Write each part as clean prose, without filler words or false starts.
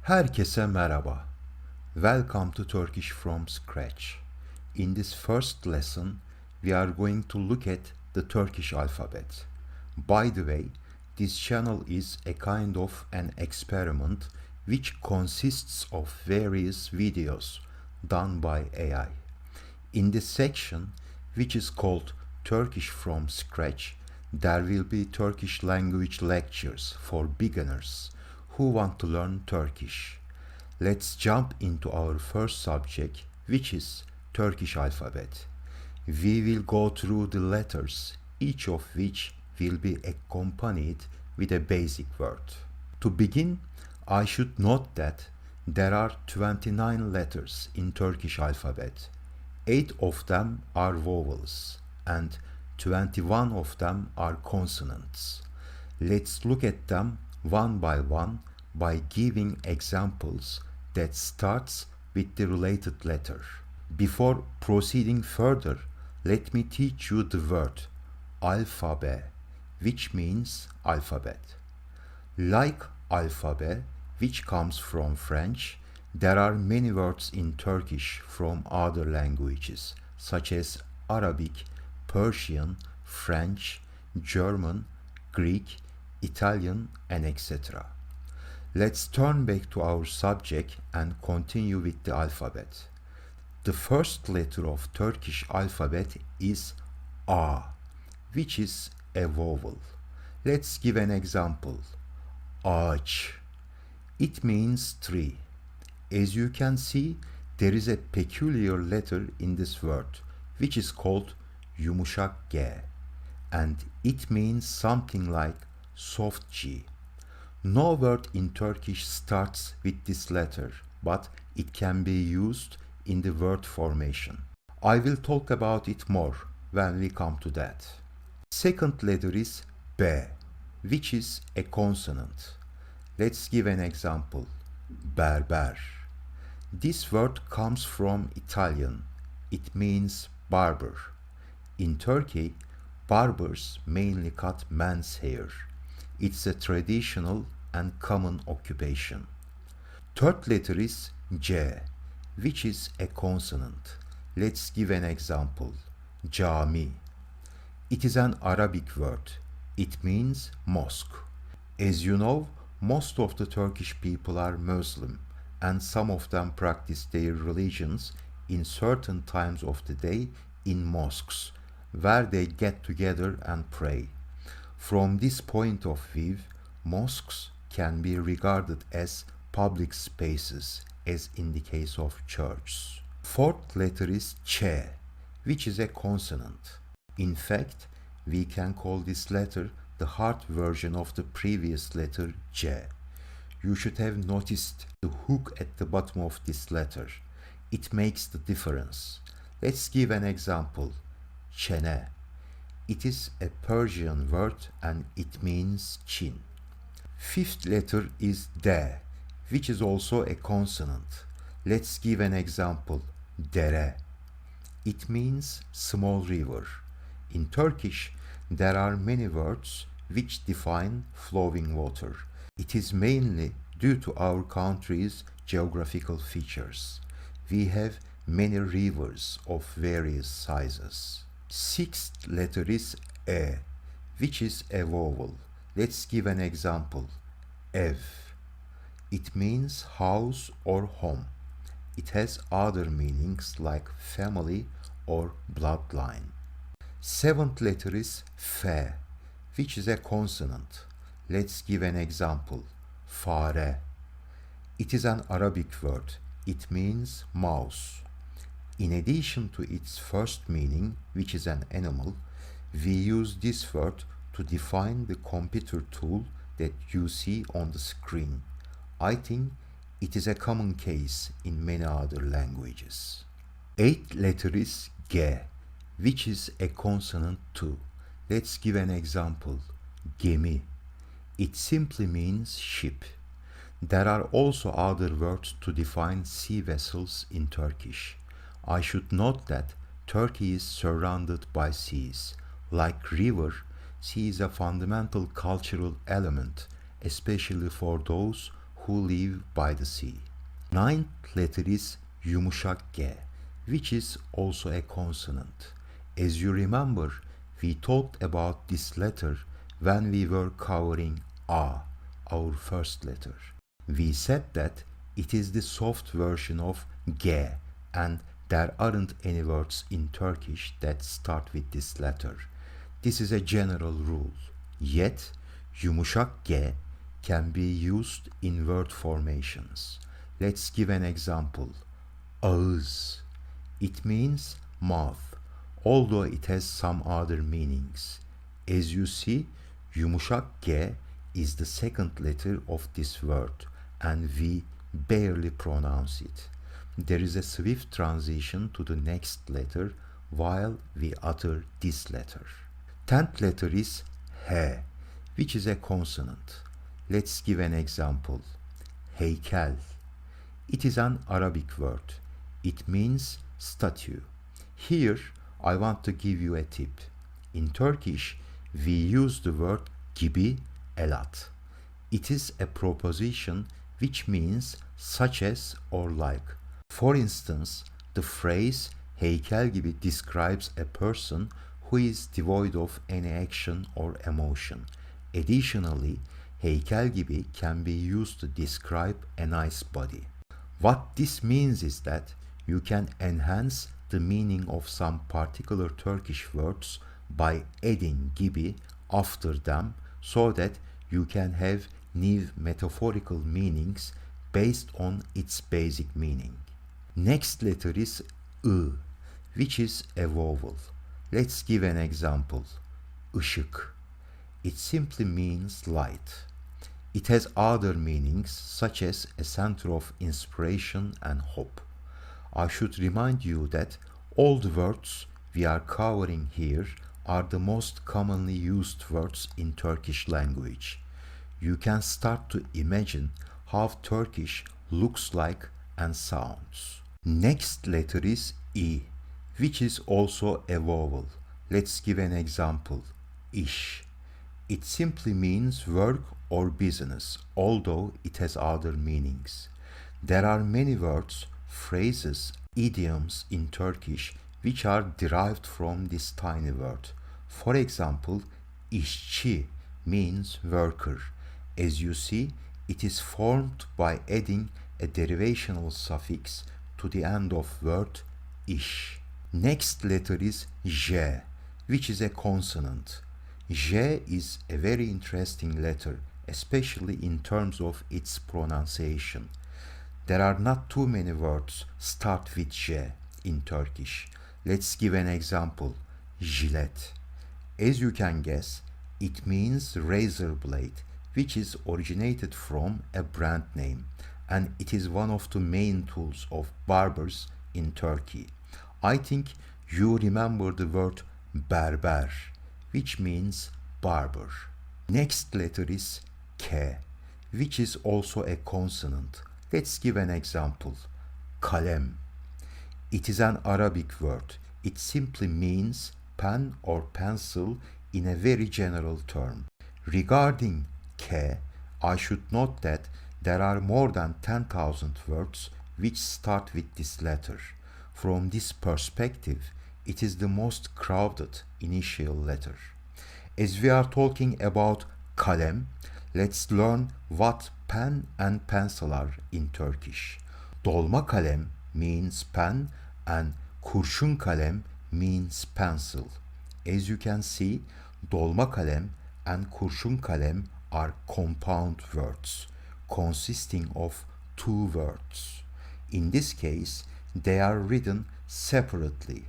Herkese merhaba. Welcome to Turkish from scratch. In this first lesson, we are going to look at the Turkish alphabet. By the way, this channel is a kind of an experiment which consists of various videos done by AI. In this section, which is called Turkish from scratch, there will be Turkish language lectures for beginners who want to learn Turkish. Let's jump into our first subject, which is Turkish alphabet. We will go through the letters, each of which will be accompanied with a basic word. To begin, I should note that there are 29 letters in Turkish alphabet. 8 of them are vowels and 21 of them are consonants. Let's look at them one by giving examples that starts with the related letter. Before proceeding further, let me teach you the word alphabet, which means alphabet. Like alphabet, which comes from French, there are many words in Turkish from other languages, such as Arabic, Persian, French, German, Greek, Italian, and etc. Let's turn back to our subject and continue with the alphabet. The first letter of Turkish alphabet is A, which is a vowel. Let's give an example. Ağaç. It means tree. As you can see, there is a peculiar letter in this word, which is called yumuşak G, and it means something like soft G. No word in Turkish starts with this letter, but it can be used in the word formation. I will talk about it more when we come to that. Second letter is B, which is a consonant. Let's give an example. Berber. This word comes from Italian. It means barber. In Turkey, barbers mainly cut men's hair. It's a traditional and common occupation. Third letter is J, which is a consonant. Let's give an example. Cami. It is an Arabic word. It means mosque. As you know, most of the Turkish people are Muslim, and some of them practice their religions in certain times of the day in mosques, where they get together and pray. From this point of view, mosques can be regarded as public spaces, as in the case of churches. Fourth letter is Ç, which is a consonant. In fact, we can call this letter the hard version of the previous letter J. You should have noticed the hook at the bottom of this letter. It makes the difference. Let's give an example. Çene. It is a Persian word and it means chin. Fifth letter is D, which is also a consonant. Let's give an example. Dere. It means small river. In Turkish, there are many words which define flowing water. It is mainly due to our country's geographical features. We have many rivers of various sizes. Sixth letter is E, which is a vowel. Let's give an example. Ev. It means house or home. It has other meanings like family or bloodline. Seventh letter is F, which is a consonant. Let's give an example. Fare. It is an Arabic word. It means mouse. In addition to its first meaning, which is an animal, we use this word to define the computer tool that you see on the screen. I think it is a common case in many other languages. Eighth letter is G, which is a consonant too. Let's give an example. Gemi. It simply means ship. There are also other words to define sea vessels in Turkish. I should note that Turkey is surrounded by seas. Like river, sea is a fundamental cultural element, especially for those who live by the sea. Ninth letter is yumuşak G, which is also a consonant. As you remember, we talked about this letter when we were covering A, our first letter. We said that it is the soft version of G, and there aren't any words in Turkish that start with this letter. This is a general rule. Yet, yumuşak G can be used in word formations. Let's give an example. Ağız. It means mouth, although it has some other meanings. As you see, yumuşak G is the second letter of this word, and we barely pronounce it. There is a swift transition to the next letter while we utter this letter. Tenth letter is H, which is a consonant. Let's give an example. Heykel. It is an Arabic word. It means statue. Here, I want to give you a tip. In Turkish, we use the word gibi a lot. It is a proposition which means such as or like. For instance, the phrase heykel gibi describes a person who is devoid of any action or emotion. Additionally, heykel gibi can be used to describe a nice body. What this means is that you can enhance the meaning of some particular Turkish words by adding gibi after them so that you can have new metaphorical meanings based on its basic meaning. Next letter is I, which is a vowel. Let's give an example. Işık. It simply means light. It has other meanings such as a center of inspiration and hope. I should remind you that all the words we are covering here are the most commonly used words in Turkish language. You can start to imagine how Turkish looks like and sounds. Next letter is I, which is also a vowel. Let's give an example. İş. It simply means work or business, although it has other meanings. There are many words, phrases, idioms in Turkish which are derived from this tiny word. For example, işçi means worker. As you see, it is formed by adding a derivational suffix to the end of word iş. Next letter is J, which is a consonant. J is a very interesting letter, especially in terms of its pronunciation. There are not too many words start with J in Turkish. Let's give an example. Jilet. As you can guess, it means razor blade, which is originated from a brand name, and it is one of the main tools of barbers in Turkey. I think you remember the word berber, which means barber. Next letter is K, which is also a consonant. Let's give an example. Kalem. It is an Arabic word. It simply means pen or pencil in a very general term. Regarding K, I should note that there are more than 10,000 words which start with this letter. From this perspective, it is the most crowded initial letter. As we are talking about kalem, let's learn what pen and pencil are in Turkish. Dolma kalem means pen and kurşun kalem means pencil. As you can see, dolma kalem and kurşun kalem are compound words consisting of two words. In this case, they are written separately.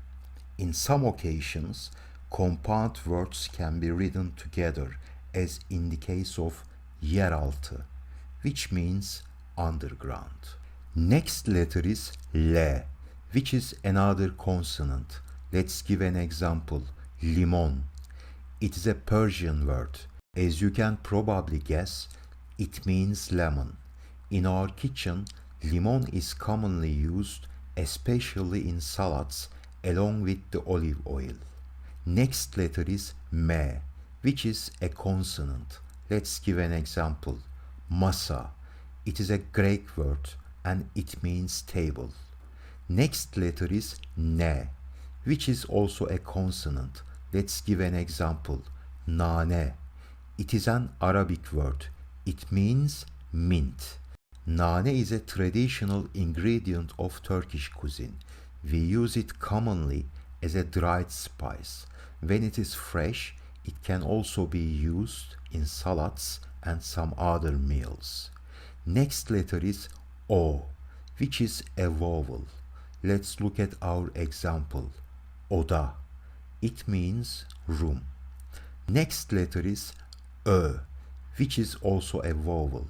In some occasions, compound words can be written together, as in the case of yeraltı, which means underground. Next letter is L, which is another consonant. Let's give an example. Limon. It is a Persian word. As you can probably guess, it means lemon. In our kitchen, limon is commonly used, especially in salads, along with the olive oil. Next letter is M, which is a consonant. Let's give an example. Masa. It is a Greek word and it means table. Next letter is ne, which is also a consonant. Let's give an example. Nane. It is an Arabic word. It means mint. Nane is a traditional ingredient of Turkish cuisine. We use it commonly as a dried spice. When it is fresh, it can also be used in salads and some other meals. Next letter is O, which is a vowel. Let's look at our example. Oda. It means room. Next letter is Ö, which is also a vowel.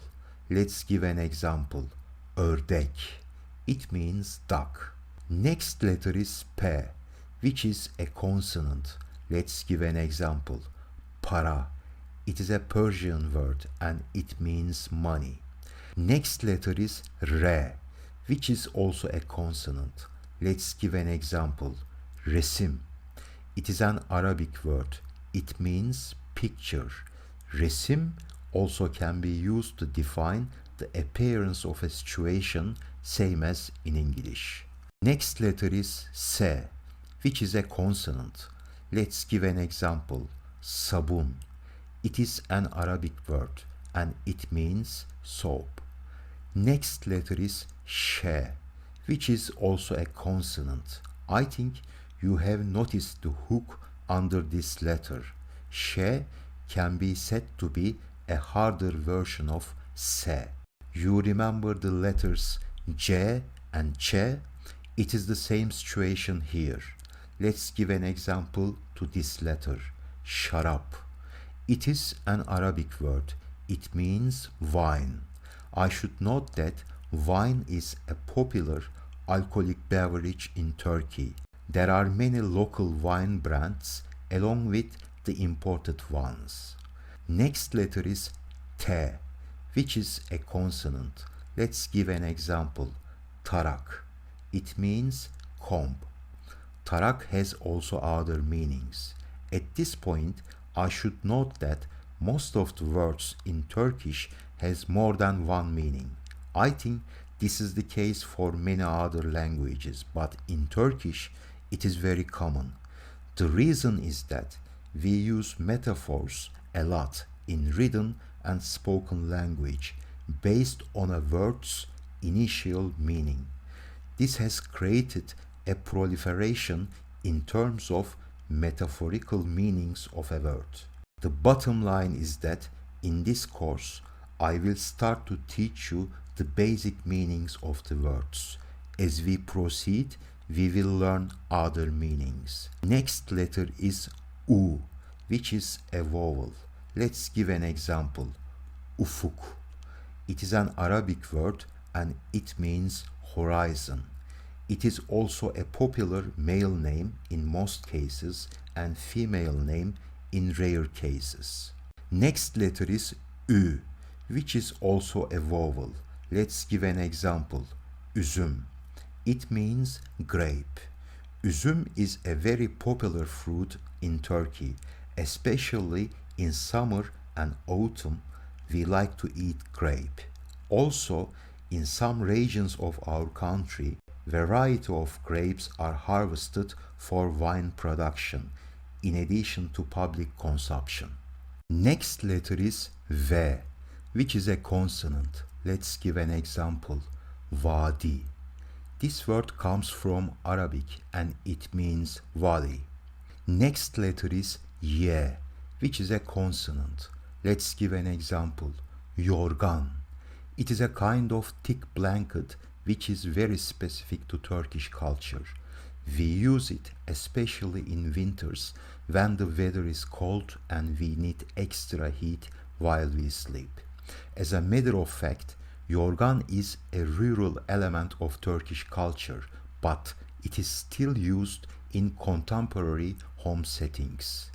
Let's give an example. Ördek. It means duck. Next letter is P, which is a consonant. Let's give an example. Para. It is a Persian word and it means money. Next letter is Re, which is also a consonant. Let's give an example. Resim. It is an Arabic word. It means picture. Resim also can be used to define the appearance of a situation, same as in English. Next letter is S, which is a consonant. Let's give an example. Sabun. It is an Arabic word and it means soap. Next letter is Ş, which is also a consonant. I think you have noticed the hook under this letter. Ş can be said to be a harder version of S. You remember the letters C and Ç? It is the same situation here. Let's give an example to this letter. Şarap. It is an Arabic word. It means wine. I should note that wine is a popular alcoholic beverage in Turkey. There are many local wine brands along with the imported ones. Next letter is T, which is a consonant. Let's give an example. Tarak. It means comb. Tarak has also other meanings. At this point, I should note that most of the words in Turkish has more than one meaning. I think this is the case for many other languages, but in Turkish, it is very common. The reason is that we use metaphors a lot in written and spoken language based on a word's initial meaning. This has created a proliferation in terms of metaphorical meanings of a word. The bottom line is that in this course, I will start to teach you the basic meanings of the words. As we proceed, we will learn other meanings. Next letter is U, which is a vowel. Let's give an example. Ufuk. It is an Arabic word and it means horizon. It is also a popular male name in most cases and female name in rare cases. Next letter is Ü, which is also a vowel. Let's give an example. Üzüm. It means grape. Üzüm is a very popular fruit in Turkey, especially in summer and autumn. We like to eat grape. Also, in some regions of our country, variety of grapes are harvested for wine production, in addition to public consumption. Next letter is V, which is a consonant. Let's give an example. Vadi. This word comes from Arabic and it means valley. Next letter is Y, which is a consonant. Let's give an example. Yorgan. It is a kind of thick blanket which is very specific to Turkish culture. We use it especially in winters when the weather is cold and we need extra heat while we sleep. As a matter of fact, yorgan is a rural element of Turkish culture, but it is still used in contemporary home settings.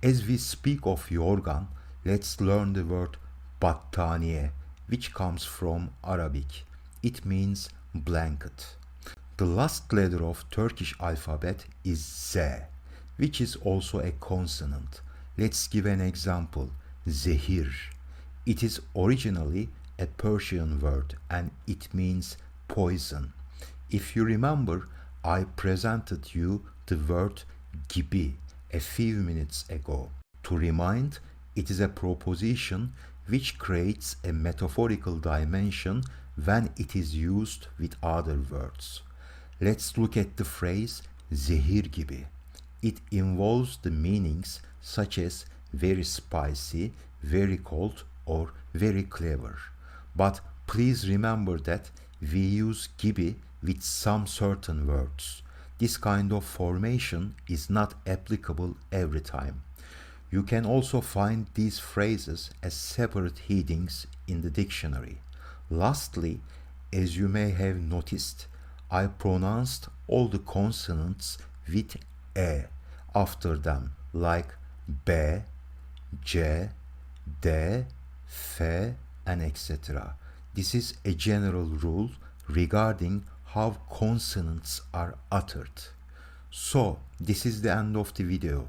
As we speak of yorgan, let's learn the word battaniye, which comes from Arabic. It means blanket. The last letter of Turkish alphabet is Z, which is also a consonant. Let's give an example. Zehir. It is originally a Persian word and it means poison. If you remember, I presented you the word gibi a few minutes ago. To remind, it is a proposition which creates a metaphorical dimension when it is used with other words. Let's look at the phrase zehir gibi. It involves the meanings such as very spicy, very cold, or very clever. But please remember that we use gibi with some certain words. This kind of formation is not applicable every time. You can also find these phrases as separate headings in the dictionary. Lastly, as you may have noticed, I pronounced all the consonants with e after them, like b, c, d, f, and etc. This is a general rule regarding how consonants are uttered. So, this is the end of the video.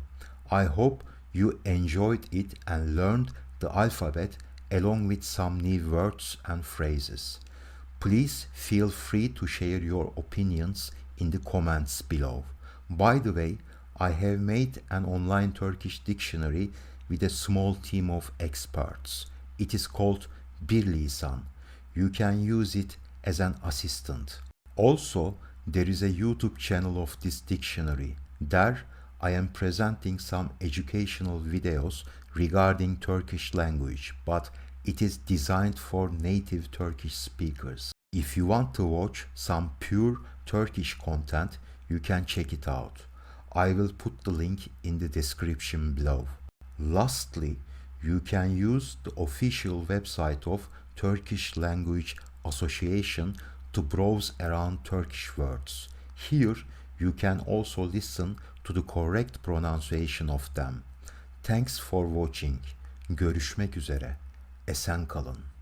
I hope you enjoyed it and learned the alphabet along with some new words and phrases. Please feel free to share your opinions in the comments below. By the way, I have made an online Turkish dictionary with a small team of experts. It is called Bir Lisan. You can use it as an assistant. Also, there is a YouTube channel of this dictionary. There, I am presenting some educational videos regarding Turkish language, but it is designed for native Turkish speakers. If you want to watch some pure Turkish content, you can check it out. I will put the link in the description below. Lastly, you can use the official website of Turkish Language Association to browse around Turkish words. Here, you can also listen to the correct pronunciation of them. Thanks for watching. Görüşmek üzere. Esen kalın.